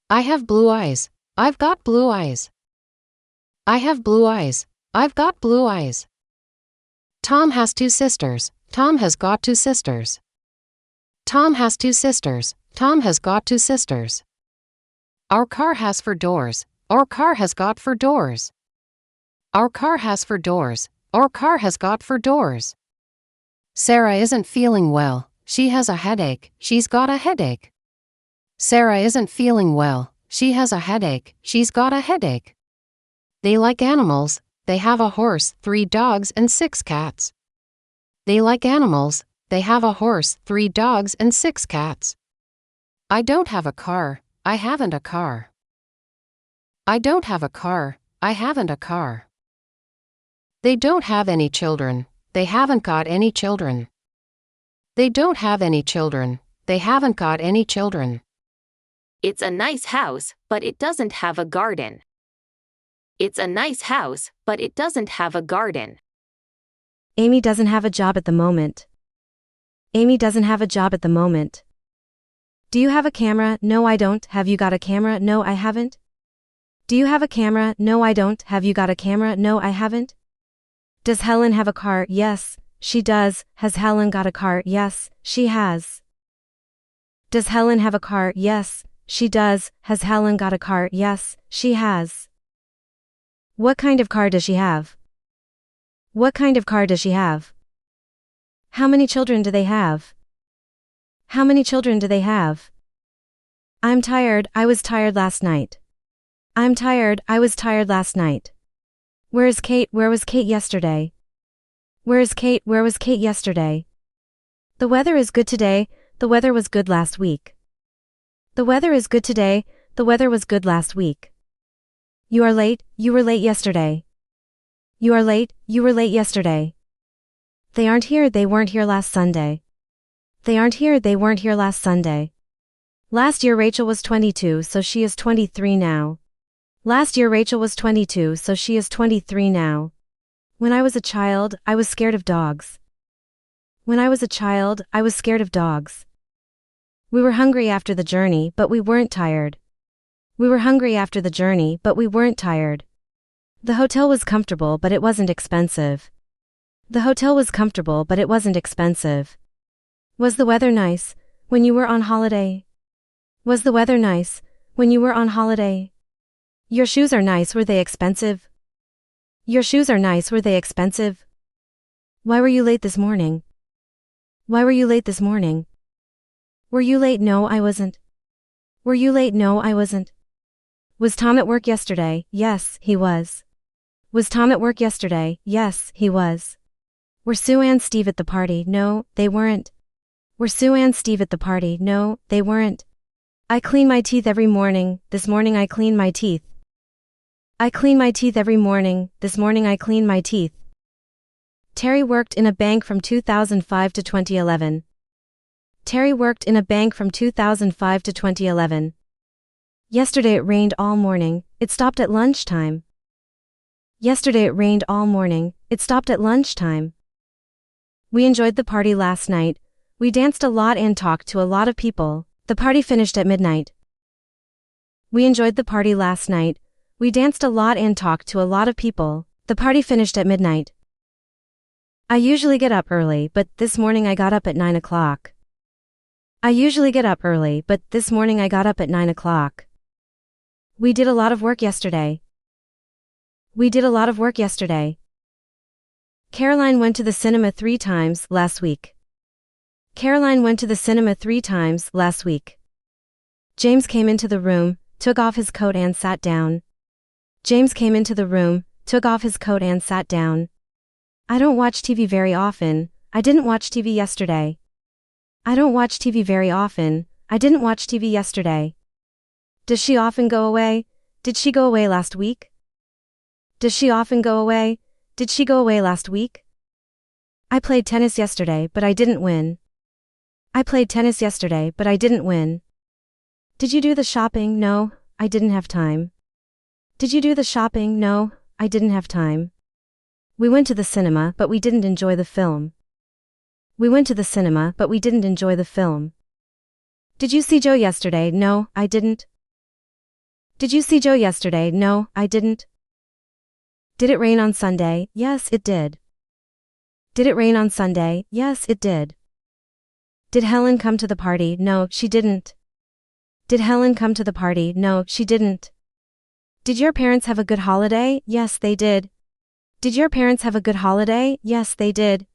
I have blue eyes. I've got blue eyes. I have blue eyes. I've got blue eyes. Tom has two sisters. Tom has got two sisters. Tom has two sisters. Tom has got two sisters. Our car has four doors. Our car has got four doors. Our car has four doors. Our car has got four doors. Sarah isn't feeling well. She has a headache. She's got a headache. Sarah isn't feeling well. She has a headache. She's got a headache. They like animals. They have a horse, 3 dogs, and 6 cats. They like animals. They have a horse, 3 dogs, and 6 cats. I don't have a car. I haven't a car. I don't have a car. I haven't a car. They don't have any children. They haven't got any children. They don't have any children. They haven't got any children. It's a nice house, but it doesn't have a garden. It's a nice house, but it doesn't have a garden. Amy doesn't have a job at the moment. Amy doesn't have a job at the moment. Do you have a camera? No, I don't. Have you got a camera? No, I haven't. Do you have a camera? No, I don't. Have you got a camera? No, I haven't. Does Helen have a car? Yes, she does. Has Helen got a car? Yes, she has. Does Helen have a car? Yes, she does. Has Helen got a car? Yes, she has. What kind of car does she have? What kind of car does she have? How many children do they have? How many children do they have? I'm tired. I was tired last night. I'm tired. I was tired last night. Where is Kate? Where was Kate yesterday? Where is Kate? Where was Kate yesterday? The weather is good today. The weather was good last week. The weather is good today. The weather was good last week. You are late. You were late yesterday. You are late. You were late yesterday. They aren't here. They weren't here last Sunday. They aren't here. They weren't here last Sunday. Last year Rachel was 22, so she is 23 now. Last year Rachel was 22, so she is 23 now. When I was a child, I was scared of dogs. When I was a child, I was scared of dogs. We were hungry after the journey, but we weren't tired. We were hungry after the journey, but we weren't tired. The hotel was comfortable, but it wasn't expensive. The hotel was comfortable, but it wasn't expensive. Was the weather nice when you were on holiday? Was the weather nice when you were on holiday? Your shoes are nice. Were they expensive? Your shoes are nice. Were they expensive? Why were you late this morning? Why were you late this morning? Were you late? No, I wasn't. Were you late? No, I wasn't. Was Tom at work yesterday? Yes, he was. Was Tom at work yesterday? Yes, he was. Were Sue and Steve at the party? No, they weren't. Were Sue and Steve at the party? No, they weren't. I clean my teeth every morning. This morning I clean my teeth. I clean my teeth every morning. This morning I clean my teeth. Terry worked in a bank from 2005 to 2011. Terry worked in a bank from 2005 to 2011. Yesterday it rained all morning. It stopped at lunchtime. Yesterday it rained all morning. It stopped at lunchtime. We enjoyed the party last night. We danced a lot and talked to a lot of people. The party finished at midnight. We enjoyed the party last night. We danced a lot and talked to a lot of people. The party finished at midnight. I usually get up early, but this morning I got up at 9 o'clock. I usually get up early, but this morning I got up at 9 o'clock. We did a lot of work yesterday. We did a lot of work yesterday. Caroline went to the cinema 3 times last week. Caroline went to the cinema 3 times last week. James came into the room, took off his coat and sat down. James came into the room, took off his coat and sat down. I don't watch TV very often. I didn't watch TV yesterday. I don't watch TV very often. I didn't watch TV yesterday. Does she often go away? Did she go away last week? Does she often go away? Did she go away last week? I played tennis yesterday, but I didn't win. I played tennis yesterday, but I didn't win. Did you do the shopping? No, I didn't have time. Did you do the shopping? No, I didn't have time. We went to the cinema, but we didn't enjoy the film. We went to the cinema, but we didn't enjoy the film. Did you see Joe yesterday? No, I didn't. Did you see Joe yesterday? No, I didn't. Did it rain on Sunday? Yes, it did. Did it rain on Sunday? Yes, it did. Did Helen come to the party? No, she didn't. Did Helen come to the party? No, she didn't. Did your parents have a good holiday? Yes, they did. Did your parents have a good holiday? Yes, they did.